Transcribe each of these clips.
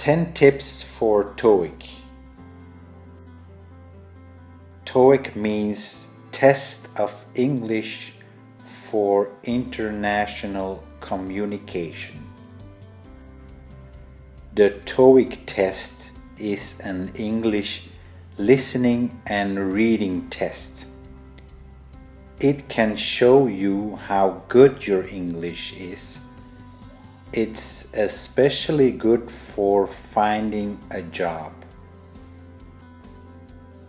10 tips for TOEIC. TOEIC means Test of English for International Communication. The TOEIC test is an English listening and reading test. It can show you how good your English is. It's especially good for finding a job.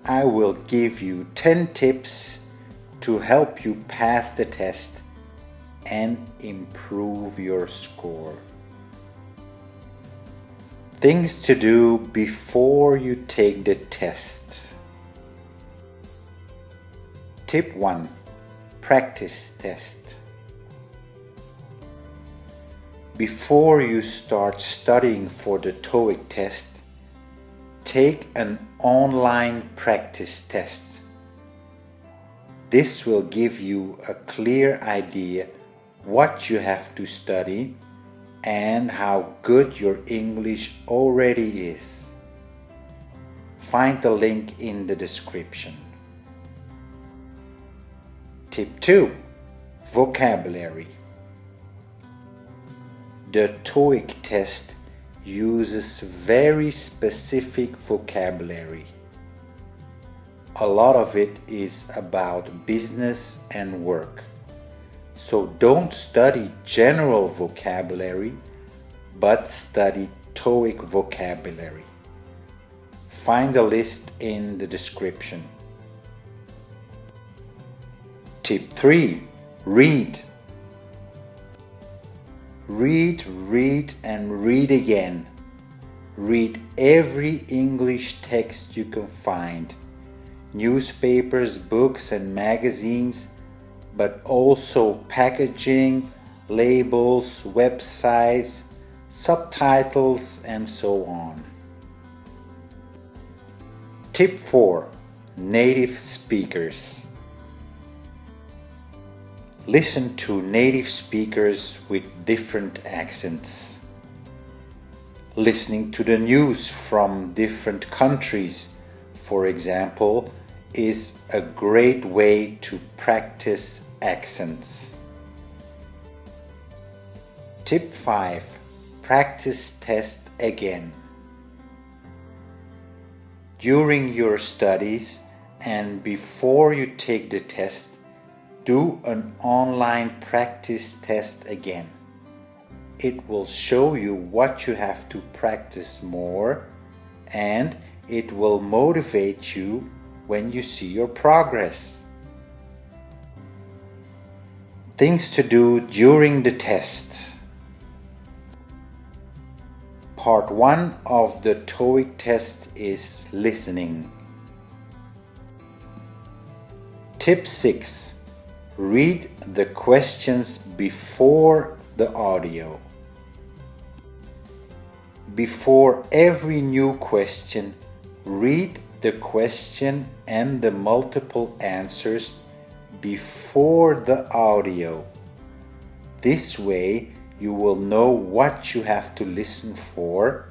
I will give you 10 tips to help you pass the test and improve your score. Things to do before you take the test. Tip 1. Practice test. Before you start studying for the TOEIC test, take an online practice test. This will give you a clear idea what you have to study and how good your English already is. Find the link in the description. Tip 2. Vocabulary. The TOEIC test uses very specific vocabulary. A lot of it is about business and work. So don't study general vocabulary, but study TOEIC vocabulary. Find a list in the description. Tip 3. Read. Read, and read again. Read every English text you can find. Newspapers, books and magazines, but also packaging, labels, websites, subtitles, and so on. Tip 4. Native speakers. Listen to native speakers with different accents. Listening to the news from different countries, for example, is a great way to practice accents. Tip 5. Practice test again. During your studies and before you take the test, do an online practice test again. It will show you what you have to practice more, and it will motivate you when you see your progress. Things to do during the test. Part 1 of the TOEIC test is listening. Tip 6. Read the questions before the audio. Before every new question, read the question and the multiple answers before the audio. This way you will know what you have to listen for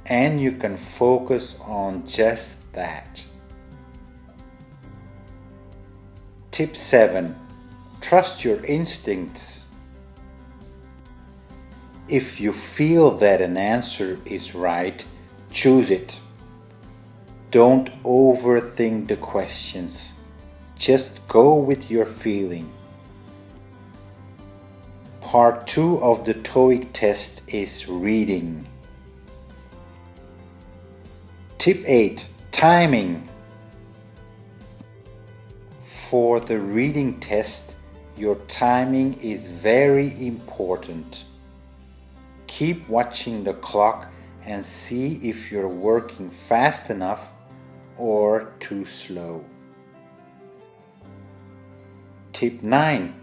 and you can focus on just that. Tip 7. Trust your instincts. If you feel that an answer is right, choose it. Don't overthink the questions. Just go with your feeling. Part 2 of the TOEIC test is reading. Tip 8. Timing. For the reading test, your timing is very important. Keep watching the clock and see if you're working fast enough or too slow. Tip 9.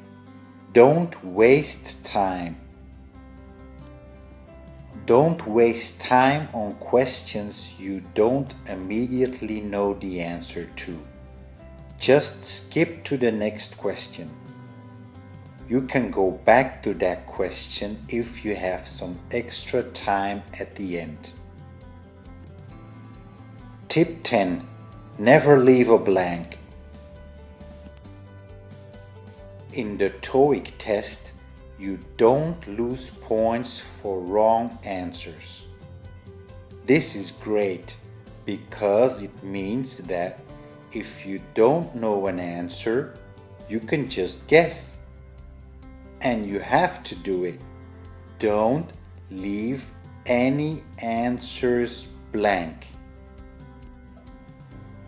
Don't waste time. Don't waste time on questions you don't immediately know the answer to. Just skip to the next question. You can go back to that question if you have some extra time at the end. Tip 10. Never leave a blank. In the TOEIC test, you don't lose points for wrong answers. This is great because it means that if you don't know an answer, you can just guess. And you have to do it. Don't leave any answers blank.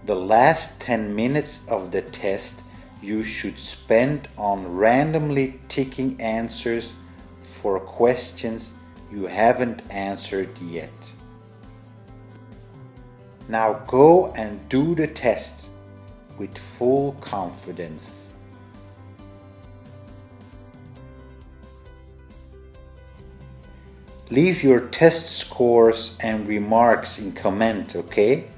The last 10 minutes of the test you should spend on randomly ticking answers for questions you haven't answered yet. Now go and do the test with full confidence. Leave your test scores and remarks in comment, okay?